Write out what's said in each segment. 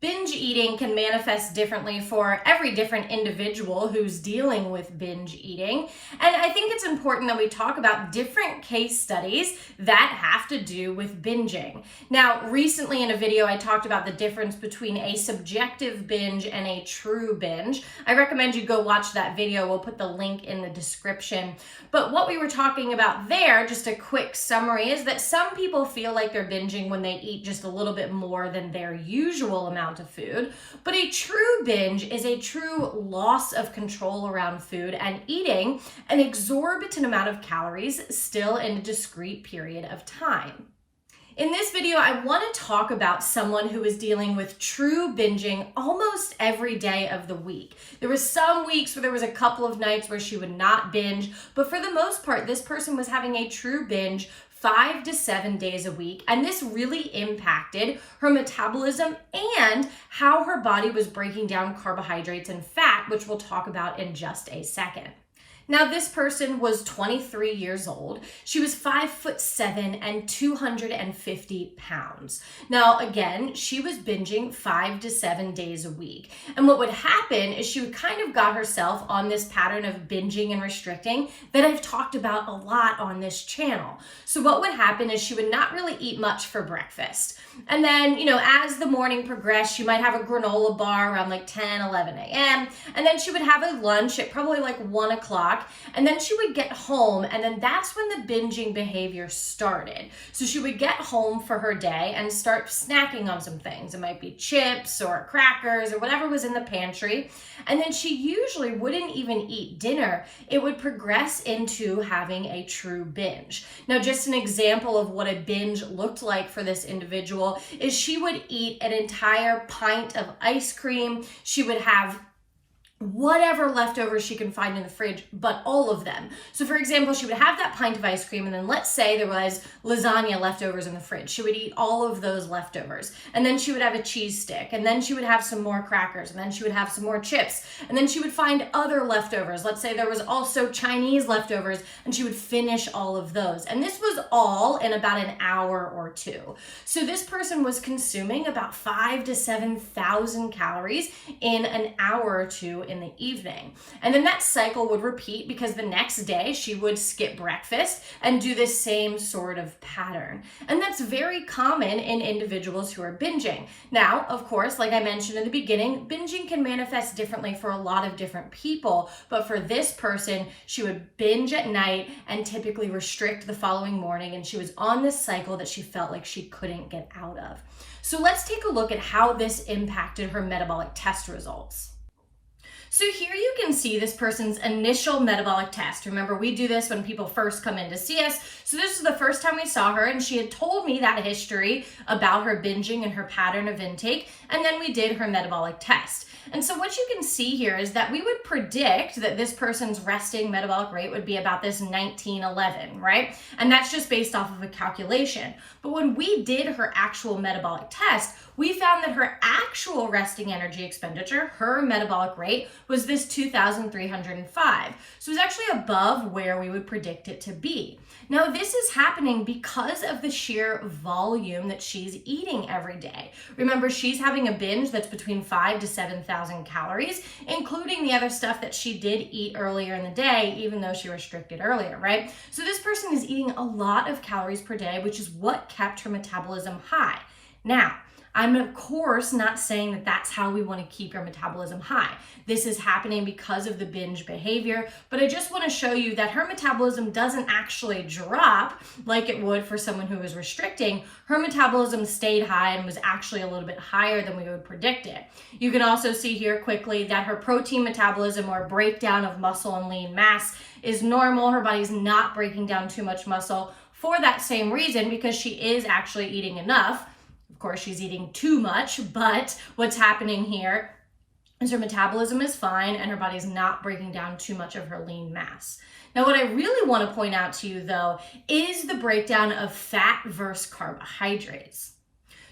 Binge eating can manifest differently for every different individual who's dealing with binge eating. And I think it's important that we talk about different case studies that have to do with binging. Now, recently in a video, I talked about the difference between a subjective binge and a true binge. I recommend you go watch that video. We'll put the link in the description. But what we were talking about there, just a quick summary, is that some people feel like they're binging when they eat just a little bit more than their usual amount of food, but a true binge is a true loss of control around food and eating an exorbitant amount of calories still in a discrete period of time. In this video, I want to talk about someone who is dealing with true binging almost every day of the week. There were some weeks where there was a couple of nights where she would not binge, but for the most part, this person was having a true binge 5 to 7 days a week, and this really impacted her metabolism and how her body was breaking down carbohydrates and fat, which we'll talk about in just a second. Now, this person was 23 years old. She was 5'7" and 250 pounds. Now, again, she was binging 5 to 7 days a week. And what would happen is she would kind of got herself on this pattern of binging and restricting that I've talked about a lot on this channel. So what would happen is she would not really eat much for breakfast. And then, as the morning progressed, she might have a granola bar around like 10, 11 a.m. And then she would have a lunch at probably like 1 o'clock. And then she would get home, and then that's when the binging behavior started. So she would get home for her day and start snacking on some things. It might be chips or crackers or whatever was in the pantry. And then she usually wouldn't even eat dinner. It would progress into having a true binge. Now, just an example of what a binge looked like for this individual is she would eat an entire pint of ice cream. She would have whatever leftovers she can find in the fridge, but all of them. So for example, she would have that pint of ice cream, and then let's say there was lasagna leftovers in the fridge. She would eat all of those leftovers. And then she would have a cheese stick, and then she would have some more crackers, and then she would have some more chips, and then she would find other leftovers. Let's say there was also Chinese leftovers, and she would finish all of those. And this was all in about an hour or two. So this person was consuming about 5,000 to 7,000 calories in an hour or two in the evening. And then that cycle would repeat because the next day she would skip breakfast and do the same sort of pattern. And that's very common in individuals who are binging. Now, of course, like I mentioned in the beginning, binging can manifest differently for a lot of different people. But for this person, she would binge at night and typically restrict the following morning. And she was on this cycle that she felt like she couldn't get out of. So let's take a look at how this impacted her metabolic test results. So here you can see this person's initial metabolic test. Remember, we do this when people first come in to see us. So this is the first time we saw her, and she had told me that history about her binging and her pattern of intake, and then we did her metabolic test. And so what you can see here is that we would predict that this person's resting metabolic rate would be about this 1911, right? And that's just based off of a calculation. But when we did her actual metabolic test, we found that her actual resting energy expenditure, her metabolic rate, was this 2,305. So it was actually above where we would predict it to be. Now, this is happening because of the sheer volume that she's eating every day. Remember, she's having a binge that's between 5,000 to 7,000 calories, including the other stuff that she did eat earlier in the day, even though she restricted earlier, right? So this person is eating a lot of calories per day, which is what kept her metabolism high. Now, I'm of course not saying that that's how we want to keep your metabolism high. This is happening because of the binge behavior, but I just want to show you that her metabolism doesn't actually drop like it would for someone who is restricting. Her metabolism stayed high and was actually a little bit higher than we would predict it. You can also see here quickly that her protein metabolism, or breakdown of muscle and lean mass, is normal. Her body's not breaking down too much muscle for that same reason, because she is actually eating enough. Of course, she's eating too much, but what's happening here is her metabolism is fine and her body's not breaking down too much of her lean mass. Now, what I really want to point out to you, though, is the breakdown of fat versus carbohydrates.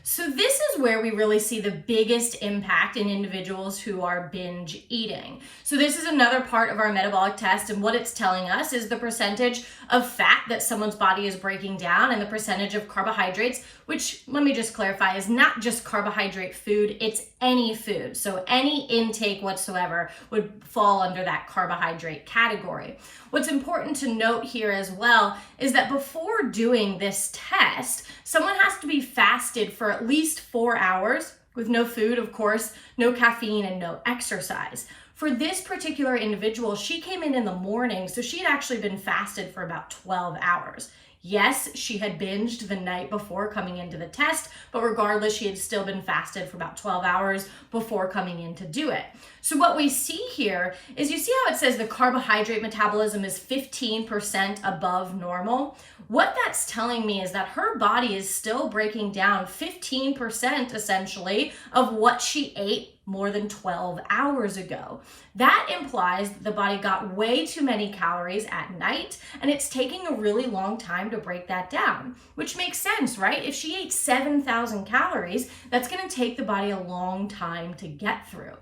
So this is where we really see the biggest impact in individuals who are binge eating. So this is another part of our metabolic test, and what it's telling us is the percentage of fat that someone's body is breaking down and the percentage of carbohydrates, which, let me just clarify, is not just carbohydrate food, it's any food. So any intake whatsoever would fall under that carbohydrate category. What's important to note here as well is that before doing this test, someone has to be fasted for at least 4 hours with no food, of course, no caffeine, and no exercise. For this particular individual, she came in the morning, so she had actually been fasted for about 12 hours. Yes, she had binged the night before coming into the test, but regardless, she had still been fasted for about 12 hours before coming in to do it. So what we see here is, you see how it says the carbohydrate metabolism is 15% above normal? What that's telling me is that her body is still breaking down 15% essentially of what she ate more than 12 hours ago. That implies that the body got way too many calories at night, and it's taking a really long time to break that down, which makes sense, right? If she ate 7,000 calories, that's going to take the body a long time to get through.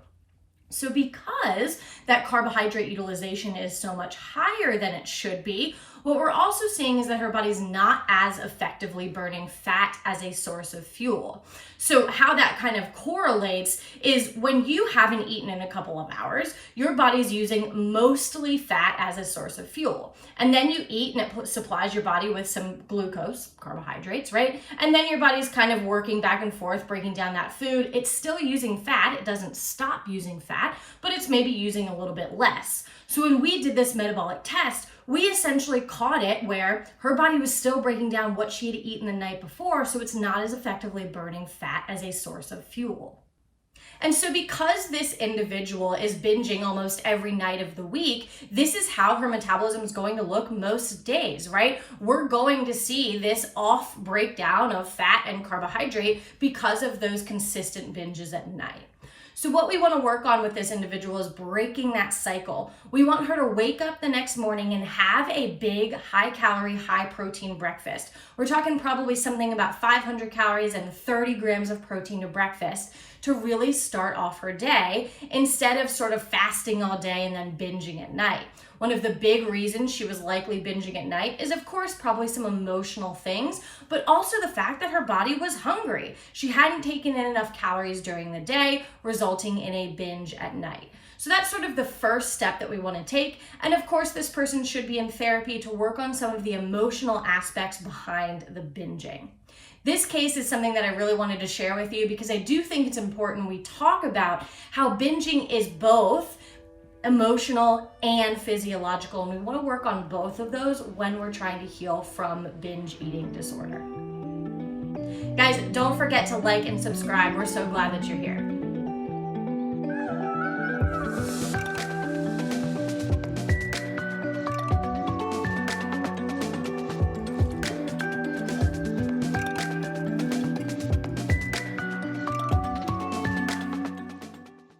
So because that carbohydrate utilization is so much higher than it should be, what we're also seeing is that her body's not as effectively burning fat as a source of fuel. So how that kind of correlates is when you haven't eaten in a couple of hours, your body's using mostly fat as a source of fuel. And then you eat and it supplies your body with some glucose, carbohydrates, right? And then your body's kind of working back and forth, breaking down that food. It's still using fat. It doesn't stop using fat, but it's maybe using a little bit less. So when we did this metabolic test, we essentially caught it where her body was still breaking down what she had eaten the night before, so it's not as effectively burning fat as a source of fuel. And so because this individual is binging almost every night of the week, this is how her metabolism is going to look most days, right? We're going to see this off breakdown of fat and carbohydrate because of those consistent binges at night. So what we want to work on with this individual is breaking that cycle. We want her to wake up the next morning and have a big, high-calorie, high-protein breakfast. We're talking probably something about 500 calories and 30 grams of protein to breakfast to really start off her day instead of sort of fasting all day and then binging at night. One of the big reasons she was likely binging at night is, of course, probably some emotional things, but also the fact that her body was hungry. She hadn't taken in enough calories during the day, resulting in a binge at night. So that's sort of the first step that we want to take. And of course, this person should be in therapy to work on some of the emotional aspects behind the binging. This case is something that I really wanted to share with you because I do think it's important we talk about how binging is both emotional and physiological, and we want to work on both of those when we're trying to heal from binge eating disorder. Guys, don't forget to like and subscribe. We're so glad that you're here.